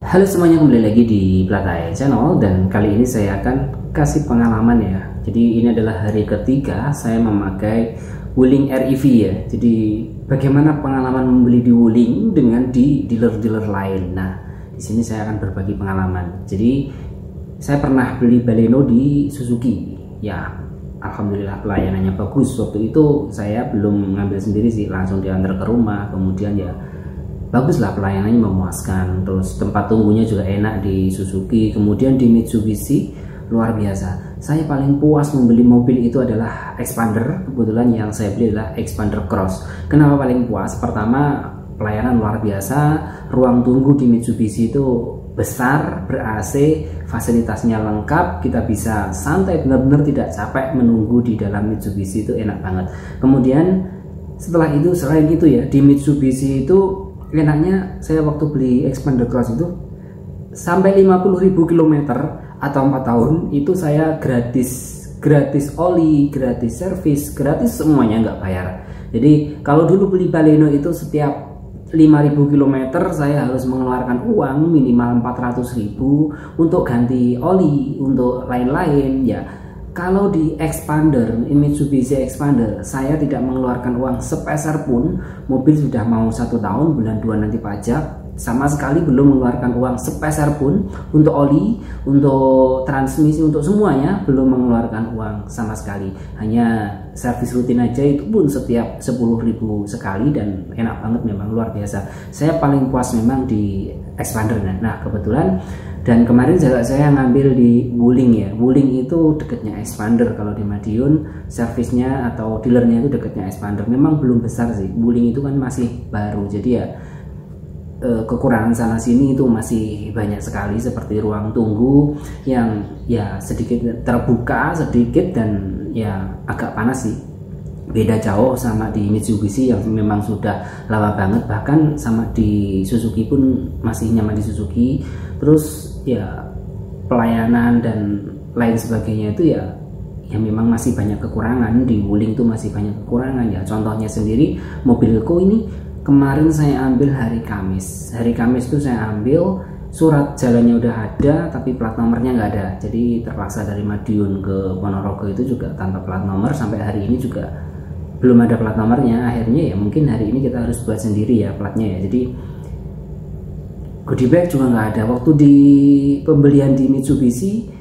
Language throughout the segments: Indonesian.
Halo semuanya, kembali lagi di Platai Channel dan kali ini saya akan kasih pengalaman ya. Jadi ini adalah hari ketiga saya memakai Wuling REV ya. Jadi bagaimana pengalaman membeli di Wuling dengan di dealer-dealer lain. Nah, di sini saya akan berbagi pengalaman. Jadi saya pernah beli Baleno di Suzuki. Ya, alhamdulillah pelayanannya bagus. Waktu itu saya belum ngambil sendiri sih, langsung diantar ke rumah. Kemudian ya baguslah, pelayanannya memuaskan, terus tempat tunggunya juga enak di Suzuki. Kemudian di Mitsubishi luar biasa. Saya paling puas membeli mobil itu adalah Xpander. Kebetulan yang saya beli adalah Xpander Cross. Kenapa paling puas? Pertama, pelayanan luar biasa. Ruang tunggu di Mitsubishi itu besar, ber-AC, fasilitasnya lengkap. Kita bisa santai, benar-benar tidak capek menunggu di dalam Mitsubishi, itu enak banget. Kemudian setelah itu, selain itu ya, di Mitsubishi itu enaknya saya waktu beli Xpander Cross itu sampai 50.000 km atau 4 tahun itu saya gratis oli, gratis servis, gratis semuanya, nggak bayar. Jadi kalau dulu beli Baleno itu setiap 5.000 km saya harus mengeluarkan uang minimal 400.000 untuk ganti oli, untuk lain-lain ya. Kalau di Xpander, Mitsubishi Xpander, saya tidak mengeluarkan uang sepeser pun. Mobil sudah mau 1 tahun, bulan 2 nanti pajak. Sama sekali belum mengeluarkan uang sepeser pun untuk oli, untuk transmisi, untuk semuanya belum mengeluarkan uang sama sekali. Hanya servis rutin aja, itu pun setiap 10.000 sekali dan enak banget, memang luar biasa. Saya paling puas memang di Xpander. Nah, kebetulan dan kemarin juga saya ngambil di Wuling ya. Wuling itu dekatnya Xpander. Kalau di Madiun servisnya atau dealernya itu dekatnya Xpander. Memang belum besar sih. Wuling itu kan masih baru. Jadi ya kekurangan sana sini itu masih banyak sekali, seperti ruang tunggu yang ya sedikit terbuka sedikit dan ya agak panas sih. Beda jauh sama di Mitsubishi yang memang sudah lama banget, bahkan sama di Suzuki pun masih nyaman di Suzuki. Terus ya pelayanan dan lain sebagainya itu ya memang masih banyak kekurangan. Di Wuling itu masih banyak kekurangan ya. Contohnya sendiri mobilku ini kemarin saya ambil hari Kamis. Hari Kamis itu saya ambil, surat jalannya udah ada tapi plat nomornya nggak ada. Jadi terpaksa dari Madiun ke Ponorogo itu juga tanpa plat nomor. Sampai hari ini juga belum ada plat nomornya. Akhirnya ya mungkin hari ini kita harus buat sendiri ya platnya ya. Jadi goodie bag juga nggak ada. Waktu di pembelian di Mitsubishi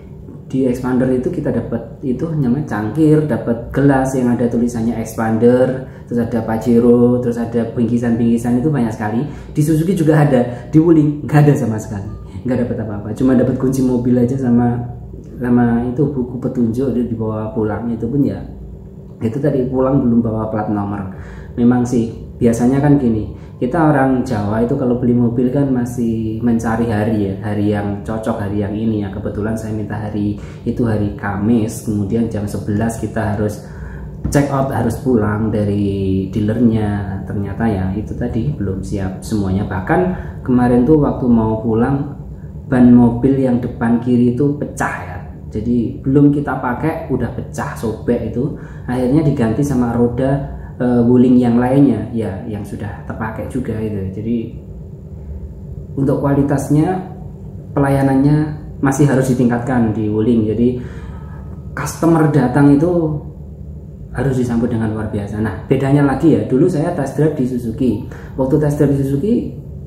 di Xpander itu kita dapat itu namanya cangkir, dapat gelas yang ada tulisannya Xpander, terus ada Pajero, terus ada bingkisan-bingkisan, itu banyak sekali. Di Suzuki juga ada. Di Wuling nggak ada sama sekali, nggak dapat apa-apa. Cuma dapat kunci mobil aja sama itu buku petunjuk dibawa pulang. Itu pun ya itu tadi pulang belum bawa plat nomor. Memang sih biasanya kan gini, kita orang Jawa itu kalau beli mobil kan masih mencari hari ya, hari yang cocok, hari yang ini ya. Kebetulan saya minta hari itu hari Kamis, kemudian jam 11 kita harus check out, harus pulang dari dealernya. Ternyata ya itu tadi belum siap semuanya. Bahkan kemarin tuh waktu mau pulang, ban mobil yang depan kiri itu pecah ya. Jadi belum kita pakai udah pecah, sobek itu. Akhirnya diganti sama roda Wuling yang lainnya ya, yang sudah terpakai juga itu. Jadi untuk kualitasnya, pelayanannya masih harus ditingkatkan di Wuling. Jadi customer datang itu harus disambut dengan luar biasa. Nah, bedanya lagi ya, dulu saya test drive di Suzuki. Waktu test drive di Suzuki,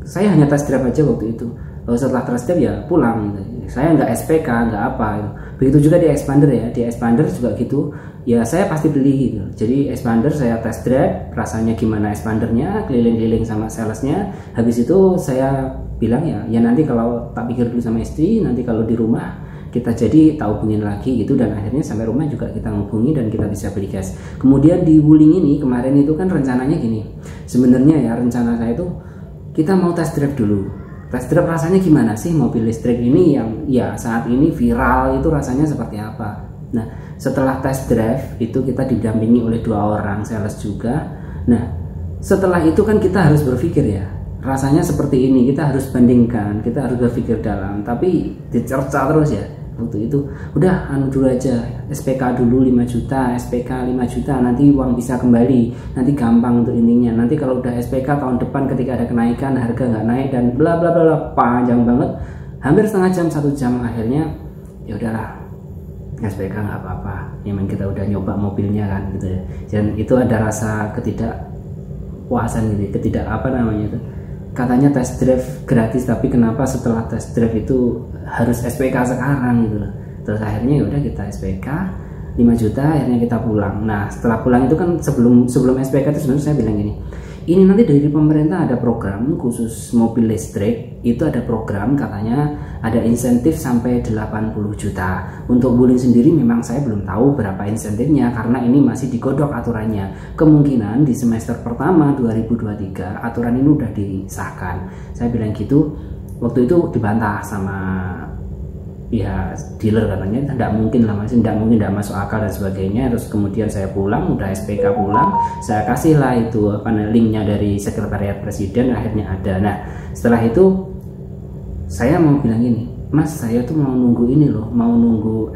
saya hanya test drive aja waktu itu. Setelah test drive ya pulang. Saya nggak SPK, nggak apa. Begitu juga di Xpander ya. Di Xpander juga gitu. Ya saya pasti beli gitu. Jadi Xpander saya test drive, rasanya gimana Xpandernya, keliling-keliling sama salesnya. Habis itu saya bilang ya nanti kalau tak pikir dulu sama istri, nanti kalau di rumah kita jadi tak hubungin lagi gitu. Dan akhirnya sampai rumah juga kita hubungi dan kita bisa beli gas. Kemudian di Wuling ini kemarin itu kan rencananya gini. Sebenarnya ya rencana saya itu kita mau test drive dulu. Test drive rasanya gimana sih mobil listrik ini yang ya saat ini viral, itu rasanya seperti apa. Nah, setelah test drive itu kita didampingi oleh 2 orang sales juga. Nah, setelah itu kan kita harus berpikir ya, rasanya seperti ini, kita harus bandingkan, kita harus berpikir dalam. Tapi dicerca terus ya, waktu itu. Udah anu dulu aja, SPK dulu 5 juta, SPK 5 juta, nanti uang bisa kembali, nanti gampang untuk ininya. Nanti kalau udah SPK tahun depan ketika ada kenaikan harga nggak naik dan bla bla bla, panjang banget, hampir setengah jam, 1 jam. Akhirnya ya udahlah, SPK nggak apa-apa, memang kita udah nyoba mobilnya kan gitu ya. Dan itu ada rasa ketidakpuasan gitu, katanya test drive gratis, tapi kenapa setelah test drive itu harus SPK sekarang gitu loh. Terus akhirnya ya udah kita SPK 5 juta, akhirnya kita pulang. Nah setelah pulang itu kan sebelum SPK itu sebenarnya saya bilang gini, ini nanti dari pemerintah ada program khusus mobil listrik, itu ada program katanya ada insentif sampai 80 juta. Untuk Wuling sendiri memang saya belum tahu berapa insentifnya karena ini masih digodok aturannya. Kemungkinan di semester pertama 2023 aturan ini udah disahkan. Saya bilang gitu, waktu itu dibantah sama pihak dealer, katanya tidak mungkin lah, masih tidak mungkin, tidak masuk akal dan sebagainya. Terus kemudian saya pulang, udah SPK pulang, saya kasih lah itu linknya dari sekretariat presiden, akhirnya ada. Nah setelah itu saya mau bilang gini, Mas saya tuh mau nunggu ini loh, mau nunggu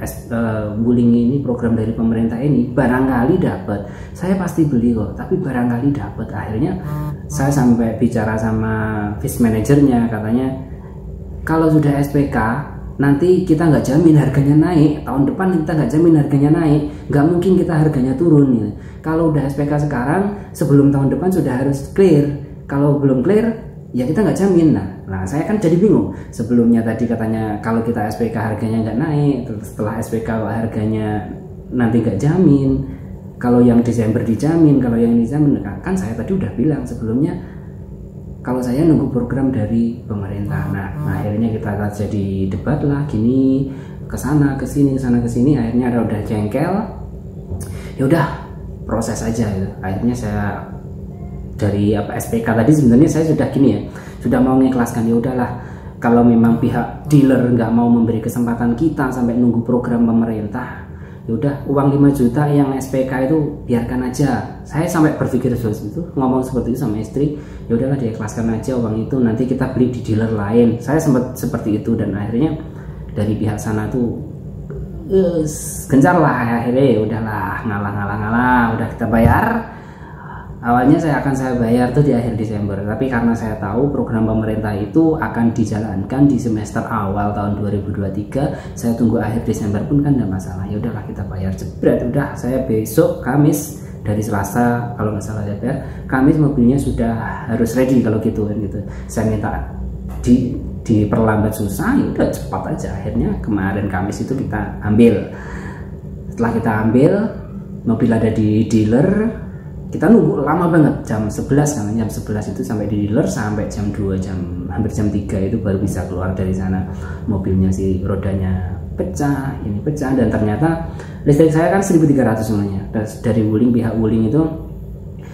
Wuling ini, program dari pemerintah ini, barangkali dapat, saya pasti beli kok, tapi barangkali dapat. Akhirnya saya sampai bicara sama vice manajernya, katanya kalau sudah SPK nanti kita nggak jamin harganya naik, tahun depan kita nggak jamin harganya naik, nggak mungkin kita harganya turun gitu. Kalau udah SPK sekarang, sebelum tahun depan sudah harus clear, kalau belum clear ya kita nggak jamin. Nah saya kan jadi bingung, sebelumnya tadi katanya kalau kita SPK harganya nggak naik, terus setelah SPK harganya nanti nggak jamin, kalau yang Desember dijamin, kalau yang ini dijamin. Kan saya tadi udah bilang sebelumnya kalau saya nunggu program dari pemerintah. Nah akhirnya kita jadi debat lah gini, kesana kesini, kesana kesini, akhirnya ada udah jengkel, ya udah proses aja gitu. Akhirnya saya dari SPK tadi sebenarnya saya sudah gini ya, sudah mau mengikhlaskan, ya udahlah kalau memang pihak dealer nggak mau memberi kesempatan kita sampai nunggu program pemerintah, ya udah uang 5 juta yang SPK itu biarkan aja. Saya sampai berpikir seperti itu, ngomong seperti itu sama istri, ya udahlah diikhlaskan aja uang itu, nanti kita beli di dealer lain. Saya sempat seperti itu, dan akhirnya dari pihak sana tuh gencar lah, akhirnya ya udahlah, ngalah, udah kita bayar. Awalnya saya bayar tuh di akhir Desember, tapi karena saya tahu program pemerintah itu akan dijalankan di semester awal tahun 2023, saya tunggu akhir Desember pun kan tidak masalah. Ya udahlah kita bayar, jebret. Udah saya besok Kamis, dari Selasa kalau nggak salah saya bayar, Kamis mobilnya sudah harus ready kalau gitu kan gitu. Saya minta diperlambat susah, ya udah cepat aja. Akhirnya kemarin Kamis itu kita ambil. Setelah kita ambil, mobil ada di dealer. Kita nunggu lama banget, jam 11 kan, jam 11 itu sampai di dealer, sampai jam 2, hampir jam 3 itu baru bisa keluar dari sana. Mobilnya sih rodanya pecah, ini pecah, dan ternyata listrik saya kan 1300 semuanya. Dari Wuling, pihak Wuling itu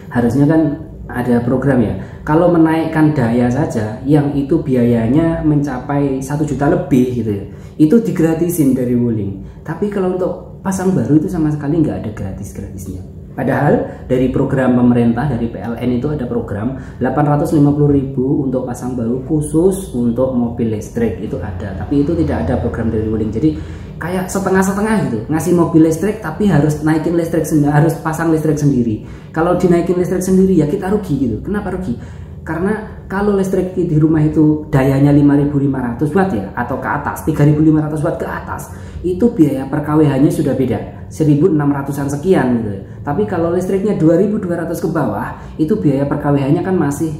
harusnya kan ada program ya, kalau menaikkan daya saja yang itu biayanya mencapai 1 juta lebih gitu ya, itu digratisin dari Wuling. Tapi kalau untuk pasang baru itu sama sekali nggak ada gratisnya. Padahal dari program pemerintah, dari PLN itu ada program 850.000 untuk pasang baru khusus untuk mobil listrik, itu ada. Tapi itu tidak ada program dari Wuling. Jadi kayak setengah-setengah gitu, ngasih mobil listrik tapi harus naikin listrik sendiri, harus pasang listrik sendiri. Kalau dinaikin listrik sendiri ya kita rugi gitu. Kenapa rugi? Karena kalau listrik di rumah itu dayanya 5.500 watt ya, atau ke atas 3.500 watt ke atas, itu biaya per kWh-nya sudah beda, 1.600-an sekian gitu. Tapi kalau listriknya 2.200 ke bawah, itu biaya per kWh-nya kan masih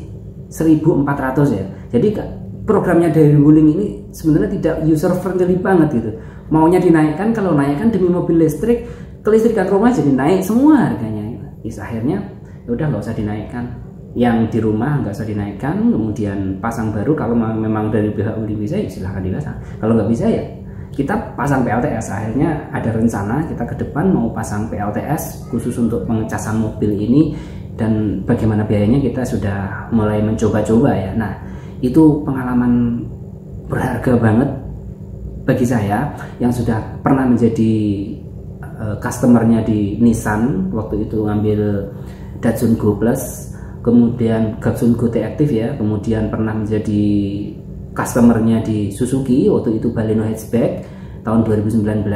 1.400 ya. Jadi programnya dari Wuling ini sebenarnya tidak user friendly banget gitu. Maunya dinaikkan, kalau naikkan demi mobil listrik, kelistrikan rumah jadi naik semua harganya gitu. Akhirnya ya udah nggak usah dinaikkan. Yang di rumah nggak usah dinaikkan, kemudian pasang baru kalau memang dari pihak Wuling bisa ya silahkan dipasang. Kalau nggak bisa ya kita pasang PLTS. Akhirnya ada rencana kita ke depan mau pasang PLTS khusus untuk pengecasan mobil ini, dan bagaimana biayanya kita sudah mulai mencoba-coba ya. Nah itu pengalaman berharga banget bagi saya yang sudah pernah menjadi customernya di Nissan, waktu itu ngambil Datsun Go Plus, kemudian Datsun Go T-Active ya, kemudian pernah menjadi customernya di Suzuki, waktu itu Baleno hatchback. tahun 2019,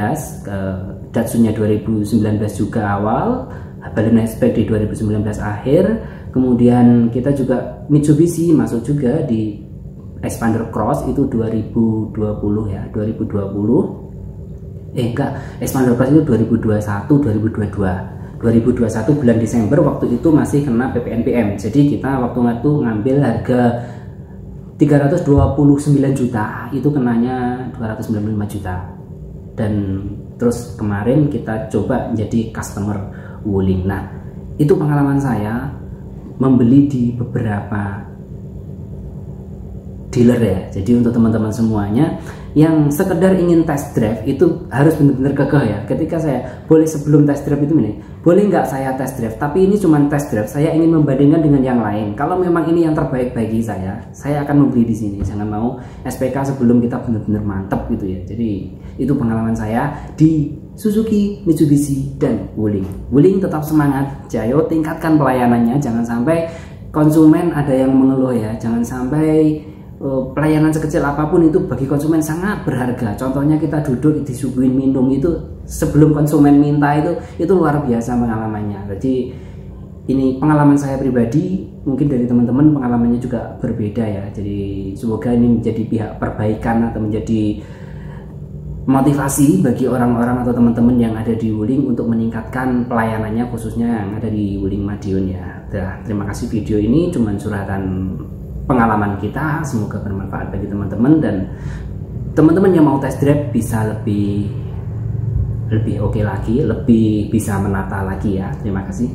Datsun-nya 2019 juga awal, Balena Hatchback di 2019 akhir. Kemudian kita juga Mitsubishi masuk juga di Expander Cross itu 2020 ya, 2020. Expander Cross itu 2021 bulan Desember, waktu itu masih kena PPNBM. Jadi kita waktu itu ngambil harga 329 juta, itu kenanya 295 juta. Dan terus kemarin kita coba jadi customer Wuling. Nah, itu pengalaman saya membeli di beberapa dealer ya. Jadi untuk teman-teman semuanya yang sekedar ingin test drive itu harus benar-benar kekeh ya. Ketika saya boleh sebelum test drive itu ini, boleh nggak saya test drive? Tapi ini cuma test drive. Saya ingin membandingkan dengan yang lain. Kalau memang ini yang terbaik bagi saya akan membeli di sini. Jangan mau SPK sebelum kita benar-benar mantap gitu ya. Jadi itu pengalaman saya di Suzuki, Mitsubishi, dan Wuling. Wuling tetap semangat, Jayo tingkatkan pelayanannya. Jangan sampai konsumen ada yang mengeluh ya. Jangan sampai pelayanan sekecil apapun itu bagi konsumen sangat berharga. Contohnya kita duduk disuguhin minum itu sebelum konsumen minta itu luar biasa pengalamannya. Jadi ini pengalaman saya pribadi, mungkin dari teman-teman pengalamannya juga berbeda ya. Jadi semoga ini menjadi pihak perbaikan atau menjadi motivasi bagi orang-orang atau teman-teman yang ada di Wuling untuk meningkatkan pelayanannya, khususnya yang ada di Wuling Madiun ya. Terima kasih, video ini cuma curhatan pengalaman kita, semoga bermanfaat bagi teman-teman, dan teman-teman yang mau test drive bisa lebih oke lagi, lebih bisa menata lagi ya. Terima kasih.